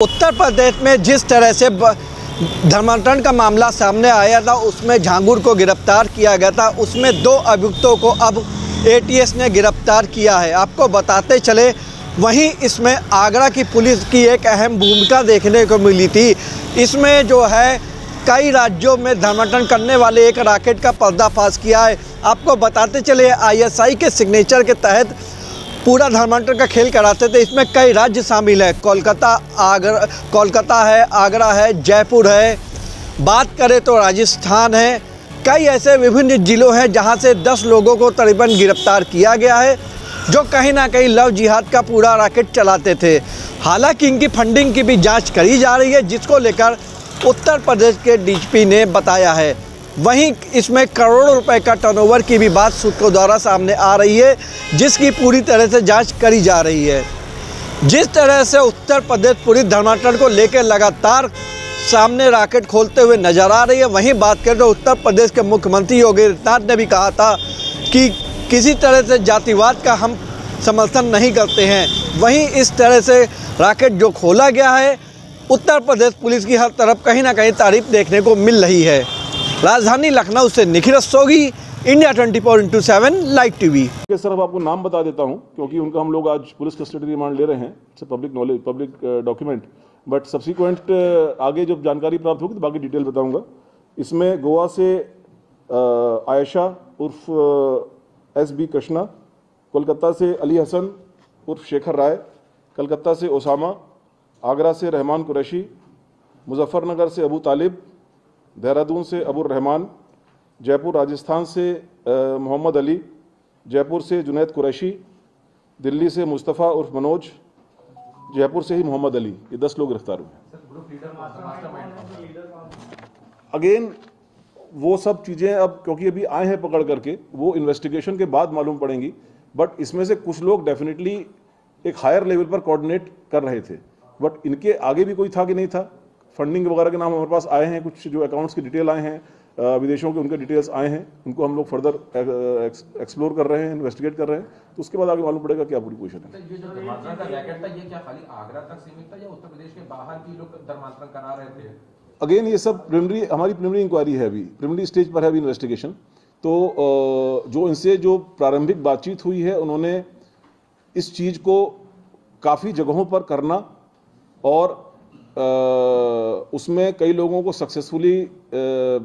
उत्तर प्रदेश में जिस तरह से धर्मांतरण का मामला सामने आया था, उसमें झांगुर को गिरफ्तार किया गया था, उसमें 2 अभियुक्तों को अब एटीएस ने गिरफ्तार किया है। आपको बताते चले, वहीं इसमें आगरा की पुलिस की एक अहम भूमिका देखने को मिली थी। इसमें जो है कई राज्यों में धर्मांतरण करने वाले एक रैकेट का पर्दाफाश किया है। आपको बताते चले, आईएसआई के सिग्नेचर के तहत पूरा धर्मांतरण का खेल कराते थे। इसमें कई राज्य शामिल है, कोलकाता है, आगरा है, जयपुर है, बात करें तो राजस्थान है। कई ऐसे विभिन्न जिलों हैं जहां से 10 लोगों को तकरीबन गिरफ्तार किया गया है, जो कहीं ना कहीं लव जिहाद का पूरा रैकेट चलाते थे। हालांकि इनकी फंडिंग की भी जांच करी जा रही है, जिसको लेकर उत्तर प्रदेश के डीजीपी ने बताया है। वहीं इसमें करोड़ों रुपए का टर्नओवर की भी बात सूत्रों द्वारा सामने आ रही है, जिसकी पूरी तरह से जांच करी जा रही है। जिस तरह से उत्तर प्रदेश पुलिस धर्मांतरण को लेकर लगातार सामने रैकेट खोलते हुए नजर आ रही है, वहीं बात करें तो उत्तर प्रदेश के मुख्यमंत्री योगी आदित्यनाथ ने भी कहा था कि किसी तरह से जातिवाद का हम समर्थन नहीं करते हैं। वहीं इस तरह से रैकेट जो खोला गया है, उत्तर प्रदेश पुलिस की हर तरफ कहीं ना कहीं तारीफ देखने को मिल रही है। राजधानी लखनऊ से निखिल सोगी, इंडिया 24/7 लाइव टीवी। सर, आपको नाम बता देता हूं क्योंकि उनका हम लोग आज पुलिस कस्टडी रिमांड ले रहे हैं। It's public knowledge, public document, but subsequent आगे जब जानकारी प्राप्त होगी तो बाकी डिटेल बताऊंगा। इसमें गोवा से आयशा उर्फ एस बी कृष्णा, कोलकाता से अली हसन उर्फ शेखर राय, कलकत्ता से ओसामा, आगरा से रहमान कुरैशी, मुजफ्फरनगर से अबू तालिब, देहरादून से अबुर रहमान, जयपुर राजस्थान से मोहम्मद अली, जयपुर से जुनैद कुरैशी, दिल्ली से मुस्तफ़ा उर्फ मनोज, जयपुर से ही मोहम्मद अली। ये 10 लोग गिरफ्तार हुए। अगेन वो सब चीज़ें अब क्योंकि अभी आए हैं पकड़ करके, वो इन्वेस्टिगेशन के बाद मालूम पड़ेंगी। बट इसमें से कुछ लोग डेफिनेटली एक हायर लेवल पर कोऑर्डिनेट कर रहे थे, बट इनके आगे भी कोई था कि नहीं था। फंडिंग वगैरह के नाम हमारे पास आए हैं, कुछ जो अकाउंट्स की डिटेल आए हैं, विदेशों के उनके डिटेल्स आए हैं, उनको हम लोग फर्दर एक्सप्लोर कर रहे हैं, इन्वेस्टिगेट कर रहे हैं। तो उसके बाद आगे मालूम पड़ेगा क्या पूरी पोजीशन है। ये जो धर्मांतरण का रैकेट था, ये क्या खाली आगरा तक सीमित था या उत्तर प्रदेश के बाहर भी लोग धर्मांतरण करा रहे थे? अगेन ये सब हमारी प्रिलिमिनरी इंक्वायरी है, अभी प्रिलिमिनरी स्टेज पर है अभी इन्वेस्टिगेशन। तो जो इनसे जो प्रारंभिक बातचीत हुई है, उन्होंने इस चीज़ को काफ़ी जगहों पर करना और उसमें कई लोगों को सक्सेसफुली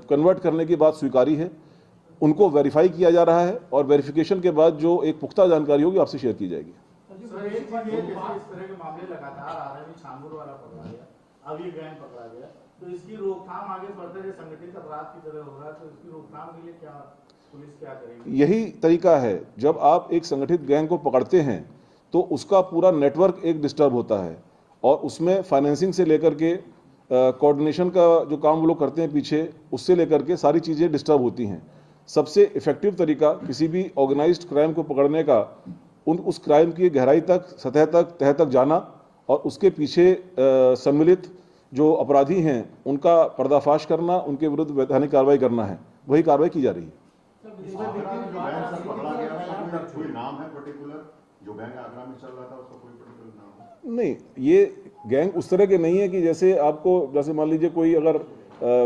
कन्वर्ट करने की बात स्वीकारी है। उनको वेरीफाई किया जा रहा है और वेरिफिकेशन के बाद जो एक पुख्ता जानकारी होगी आपसे शेयर की जाएगी। इस तरह के मामले लगातार आ रहे हैं, छांगुर वाला पकड़ा गया, अब ये गैंग पकड़ा गया, तो इसकी रोकथाम आगे बढ़ते संगठित अपराध की तरह हो रहा है, तो इसकी रोकथाम के लिए क्या पुलिस क्या करेगी? यही तरीका है, जब आप एक संगठित गैंग को पकड़ते हैं तो उसका पूरा नेटवर्क एक डिस्टर्ब होता है और उसमें फाइनेंसिंग से लेकर के कोऑर्डिनेशन का जो काम वो लोग करते हैं पीछे, उससे लेकर के सारी चीज़ें डिस्टर्ब होती हैं। सबसे इफ़ेक्टिव तरीका किसी भी ऑर्गेनाइज्ड क्राइम को पकड़ने का उस क्राइम की गहराई तक, सतह तक, तह तक जाना और उसके पीछे सम्मिलित जो अपराधी हैं उनका पर्दाफाश करना, उनके विरुद्ध वैधानिक कार्रवाई करना है। वही कार्रवाई की जा रही है। जो गैंग आगरा में चल रहा था उसका कोई पर्टिकुलर नाम नहीं, ये गैंग उस तरह के नहीं है कि जैसे मान लीजिए कोई अगर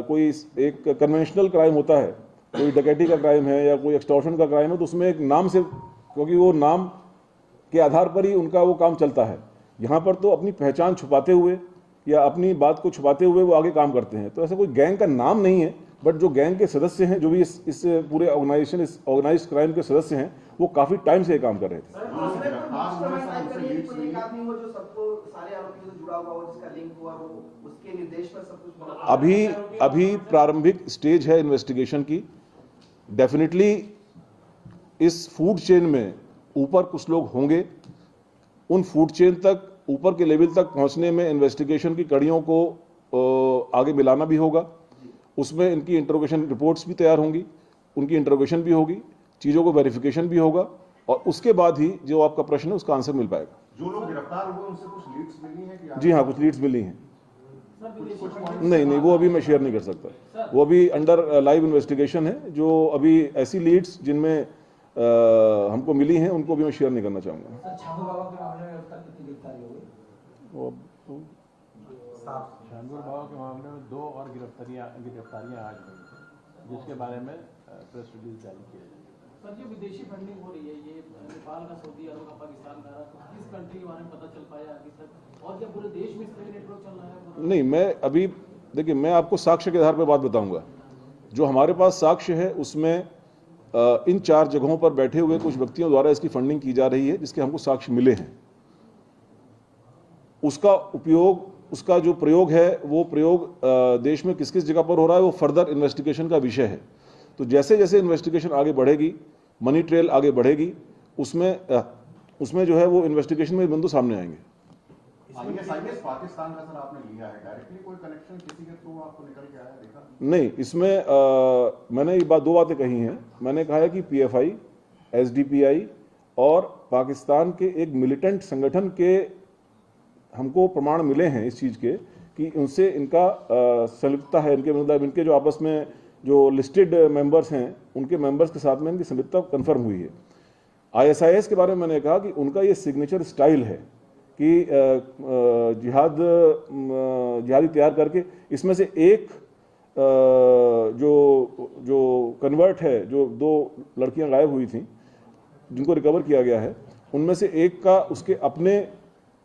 कोई एक कन्वेंशनल क्राइम होता है, कोई डकैती का क्राइम है या कोई एक्सटॉर्शन का क्राइम है, तो उसमें एक नाम से, क्योंकि वो नाम के आधार पर ही उनका वो काम चलता है। यहाँ पर तो अपनी पहचान छुपाते हुए या अपनी बात को छुपाते हुए वो आगे काम करते हैं। तो ऐसा कोई गैंग का नाम नहीं है, बट जो गैंग के सदस्य हैं, जो भी इस पूरे ऑर्गेनाइजेशन, इस ऑर्गेनाइज्ड क्राइम के सदस्य हैं, वो काफ़ी टाइम से ये काम कर रहे थे। अभी प्रारंभिक स्टेज है इन्वेस्टिगेशन की। डेफिनेटली इस फूड चेन में ऊपर कुछ लोग होंगे। उन फूड चेन तक, ऊपर के लेवल तक पहुंचने में इन्वेस्टिगेशन की कड़ियों को आगे मिलाना भी होगा। उसमें इनकी इंटरोगेशन रिपोर्ट्स भी तैयार होंगी, उनकी इंटरोगेशन भी होगी, चीज़ों को वेरिफिकेशन भी होगा और उसके बाद ही जो आपका प्रश्न है उसका आंसर मिल पाएगा। जो लोग गिरफ्तार हुए उनसे कुछ लीड्स मिली हैं कि? जी हाँ, कुछ लीड्स मिली हैं। नहीं, वो अभी मैं शेयर नहीं कर सकता। वो अभी अंडर लाइव इन्वेस्टिगेशन है। जो अभी ऐसी लीड्स जिनमें हमको मिली हैं उनको भी मैं शेयर नहीं करना चाहूँगा। शानपुर बाबा के मामले में 2 और गिरफ्तारियां आज हुई हैं, जिसके बारे में प्रेस रिलीज जारी किया जाएगा। सर, जो विदेशी फंडिंग हो रही है, ये नेपाल का, सऊदी अरब का, पाकिस्तान का, तो किस कंट्री के बारे में पता चल पाया अभी तक, और क्या पूरे देश में इस तरह नेटवर्क चल रहा है? नहीं, मैं अभी देखिए, मैं आपको साक्ष्य के आधार पर बात बताऊंगा। जो हमारे पास साक्ष्य है उसमें इन 4 जगहों पर बैठे हुए कुछ व्यक्तियों द्वारा इसकी फंडिंग की जा रही है, जिसके हमको साक्ष्य मिले हैं। उसका जो प्रयोग है, वो प्रयोग देश में किस किस जगह पर हो रहा है, वो फर्दर इन्वेस्टिगेशन का विषय है। तो जैसे जैसे इन्वेस्टिगेशन आगे बढ़ेगी, मनी ट्रेल आगे बढ़ेगी, उसमें जो है वो इन्वेस्टिगेशन में बिंदु सामने आएंगे। आईएस पाकिस्तान का सर आपने लिया है, डायरेक्टली कोई कनेक्शन किसी के थ्रू आपको निकल के आया, देखा? नहीं, इसमें मैंने ये 2 बातें कही हैं। मैंने कहा है कि पीएफआई, एसडीपीआई और पाकिस्तान के एक मिलिटेंट संगठन के हमको प्रमाण मिले हैं इस चीज़ के कि उनसे इनका संलिप्तता है, इनके मतलब इनके जो आपस में जो लिस्टेड मेंबर्स हैं, उनके मेंबर्स के साथ में इनकी संलिप्तता कंफर्म हुई है। आईएसआईएस के बारे में मैंने कहा कि उनका ये सिग्नेचर स्टाइल है कि जिहादी तैयार करके, इसमें से एक जो कन्वर्ट है, जो 2 लड़कियां गायब हुई थी जिनको रिकवर किया गया है, उनमें से एक का उसके अपने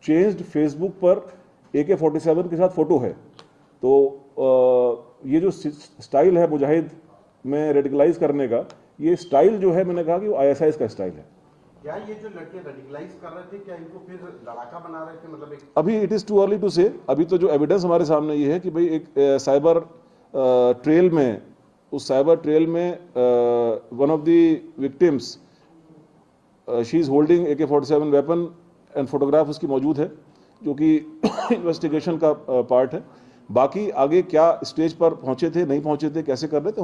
चेंज्ड फेसबुक पर AK-47 के साथ फोटो है। तो ये जो स्टाइल है मुजाहिद में रेडिकलाइज करने का, ये स्टाइल जो है, मैंने कहा कि वो ISIS का स्टाइल है। क्या ये जो लड़के रेडिकलाइज कर रहे थे, क्या इनको फिर लड़ाका बना रहे थे, मतलब एक? अभी it is too early to say. अभी तो जो एविडेंस हमारे सामने ये है कि भाई एक साइबर ट्रेल में, उस साइबर ट्रेल में one of the victims, she is holding AK-47 weapon and photograph उसकी मौजूद है, जो कि इन्वेस्टिगेशन का पार्ट है। बाकी आगे क्या स्टेज पर पहुंचे थे, नहीं पहुंचे थे, कैसे कर रहे थे,